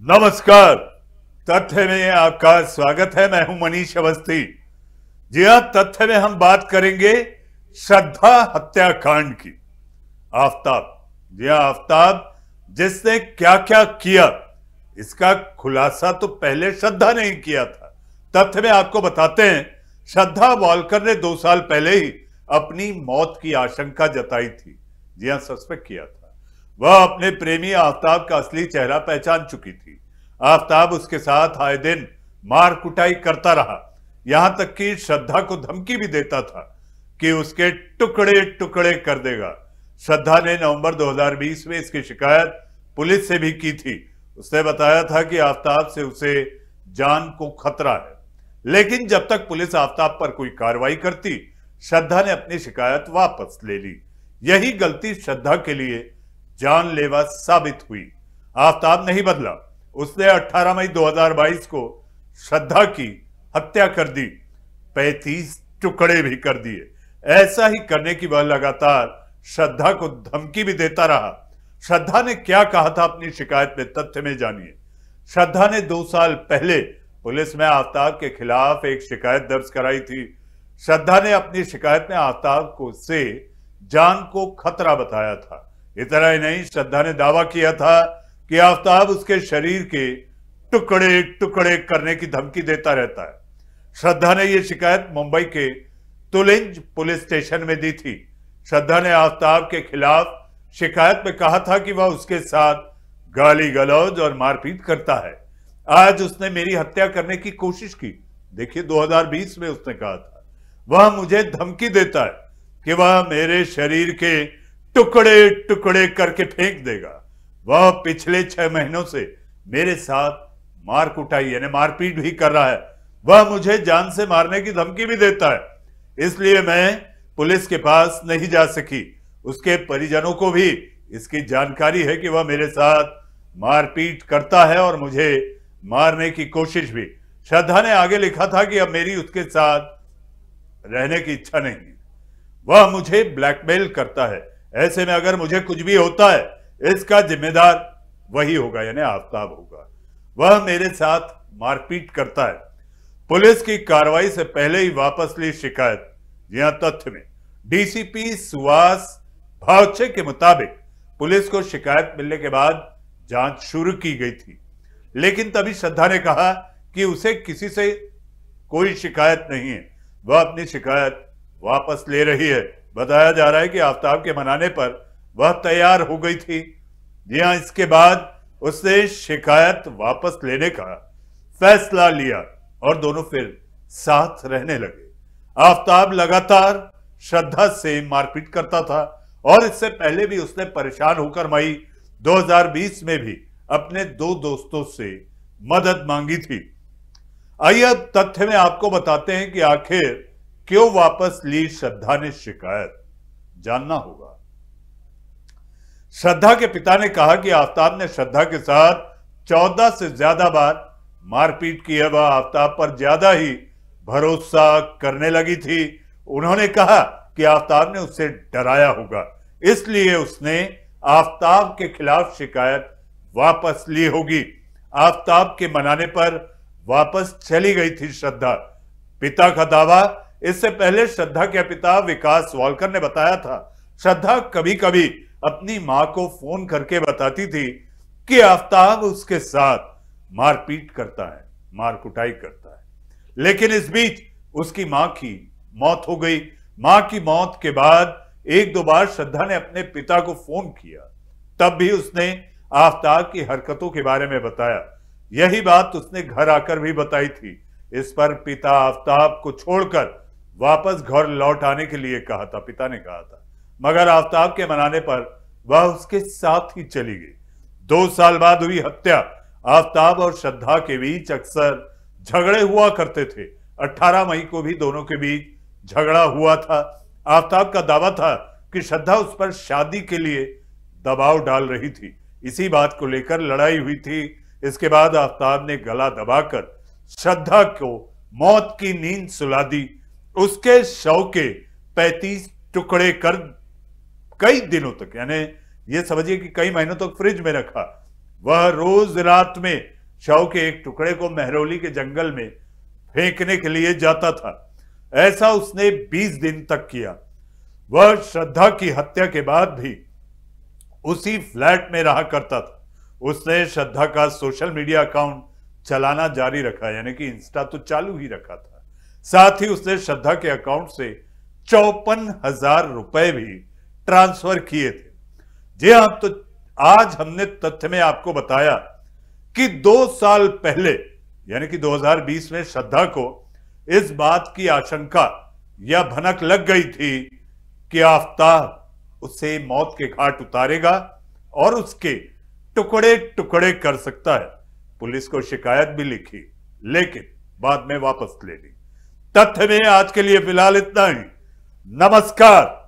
नमस्कार। तथ्य में आपका स्वागत है। मैं हूं मनीष अवस्थी। जी हां, तथ्य में हम बात करेंगे श्रद्धा हत्याकांड की। आफताब, जी हां, आफताब जिसने क्या क्या किया इसका खुलासा तो पहले श्रद्धा ने ही किया था। तथ्य में आपको बताते हैं, श्रद्धा वालकर ने 2 साल पहले ही अपनी मौत की आशंका जताई थी। जी हां, सस्पेक्ट किया था। वह अपने प्रेमी आफताब का असली चेहरा पहचान चुकी थी। आफताब उसके साथ आए दिन मार कुटाई करता रहा, यहां तक कि श्रद्धा को धमकी भी देता था कि उसके टुकड़े टुकड़े कर देगा। श्रद्धा ने नवंबर 2020 में इसकी शिकायत पुलिस से भी की थी। उसने बताया था कि आफताब से उसे जान को खतरा है, लेकिन जब तक पुलिस आफताब पर कोई कार्रवाई करती, श्रद्धा ने अपनी शिकायत वापस ले ली। यही गलती श्रद्धा के लिए जानलेवा साबित हुई। आफताब नहीं बदला। उसने 18 मई 2022 को श्रद्धा की हत्या कर दी, 35 टुकड़े भी कर दिए। ऐसा ही करने की वह लगातार श्रद्धा को धमकी भी देता रहा। श्रद्धा ने क्या कहा था अपनी शिकायत में, तथ्य में जानिए। श्रद्धा ने 2 साल पहले पुलिस में आफताब के खिलाफ एक शिकायत दर्ज कराई थी। श्रद्धा ने अपनी शिकायत में आफताब को से जान को खतरा बताया था। इतना ही नहीं, श्रद्धा ने दावा किया था कि आफताब उसके शरीर के टुकड़े टुकड़े करने की धमकी देता रहता है। श्रद्धा ने यह शिकायत मुंबई के तुलिंज पुलिस स्टेशन में दी थी। श्रद्धा ने आफताब के खिलाफ शिकायत में कहा था कि वह उसके साथ गाली गलौज और मारपीट करता है। आज उसने मेरी हत्या करने की कोशिश की। देखिए, 2020 में उसने कहा था, वह मुझे धमकी देता है कि वह मेरे शरीर के टुकड़े टुकड़े करके फेंक देगा। वह पिछले 6 महीनों से मेरे साथ मार कुटाई यानी मारपीट भी कर रहा है। वह मुझे जान से मारने की धमकी भी देता है, इसलिए मैं पुलिस के पास नहीं जा सकी। उसके परिजनों को भी इसकी जानकारी है कि वह मेरे साथ मारपीट करता है और मुझे मारने की कोशिश भी। श्रद्धा ने आगे लिखा था कि अब मेरी उसके साथ रहने की इच्छा नहीं है। वह मुझे ब्लैकमेल करता है। ऐसे में अगर मुझे कुछ भी होता है, इसका जिम्मेदार वही होगा, यानी आफताब होगा। वह मेरे साथ मारपीट करता है। पुलिस की कार्रवाई से पहले ही वापस ली शिकायत। यहां तथ्य में डीसीपी सुहास भावचे के मुताबिक पुलिस को शिकायत मिलने के बाद जांच शुरू की गई थी, लेकिन तभी श्रद्धा ने कहा कि उसे किसी से कोई शिकायत नहीं है। वह अपनी शिकायत वापस ले रही है। बताया जा रहा है कि आफताब के मनाने पर वह तैयार हो गई थी। जी हां, इसके बाद उसने शिकायत वापस लेने का फैसला लिया और दोनों फिर साथ रहने लगे। आफताब लगातार श्रद्धा से मारपीट करता था और इससे पहले भी उसने परेशान होकर मई 2020 में भी अपने 2 दोस्तों से मदद मांगी थी। आइए अब तथ्य में आपको बताते हैं कि आखिर क्यों वापस ली श्रद्धा ने शिकायत, जानना होगा। श्रद्धा के पिता ने कहा कि आफताब ने श्रद्धा के साथ 14 से ज्यादा बार मारपीट की है। वह आफताब पर ज्यादा ही भरोसा करने लगी थी। उन्होंने कहा कि आफताब ने उससे डराया होगा, इसलिए उसने आफताब के खिलाफ शिकायत वापस ली होगी। आफताब के मनाने पर वापस चली गई थी श्रद्धा। पिता का दावा, इससे पहले श्रद्धा के पिता विकास वालकर ने बताया था, श्रद्धा कभी कभी अपनी मां को फोन करके बताती थी कि आफताब उसके साथ मारपीट करता है, मार कुटाई करता है। लेकिन इस बीच उसकी मां की मौत हो गई। मां की मौत के बाद 1-2 बार श्रद्धा ने अपने पिता को फोन किया, तब भी उसने आफताब की हरकतों के बारे में बताया। यही बात उसने घर आकर भी बताई थी। इस पर पिता आफताब को छोड़कर वापस घर लौट आने के लिए कहा था, पिता ने कहा था, मगर आफताब के मनाने पर वह उसके साथ ही चली गई। 2 साल बाद हुई हत्या। आफताब और श्रद्धा के बीच अक्सर झगड़े हुआ करते थे। 18 मई को भी दोनों के बीच झगड़ा हुआ था। आफताब का दावा था कि श्रद्धा उस पर शादी के लिए दबाव डाल रही थी। इसी बात को लेकर लड़ाई हुई थी। इसके बाद आफताब ने गला दबाकर श्रद्धा को मौत की नींद सुला दी। उसके शव के 35 टुकड़े कर कई दिनों तक, यानी ये समझिए कि कई महीनों तक फ्रिज में रखा। वह रोज रात में शव के एक टुकड़े को महरौली के जंगल में फेंकने के लिए जाता था। ऐसा उसने 20 दिन तक किया। वह श्रद्धा की हत्या के बाद भी उसी फ्लैट में रहा करता था। उसने श्रद्धा का सोशल मीडिया अकाउंट चलाना जारी रखा, यानी कि इंस्टा तो चालू ही रखा था। साथ ही उसने श्रद्धा के अकाउंट से 54,000 रुपए भी ट्रांसफर किए थे। जी हां, तो आज हमने तथ्य में आपको बताया कि 2 साल पहले यानी कि 2020 में श्रद्धा को इस बात की आशंका या भनक लग गई थी कि आफताब उसे मौत के घाट उतारेगा और उसके टुकड़े टुकड़े कर सकता है। पुलिस को शिकायत भी लिखी, लेकिन बाद में वापस ले ली। तथ्य में आज के लिए फिलहाल इतना ही। नमस्कार।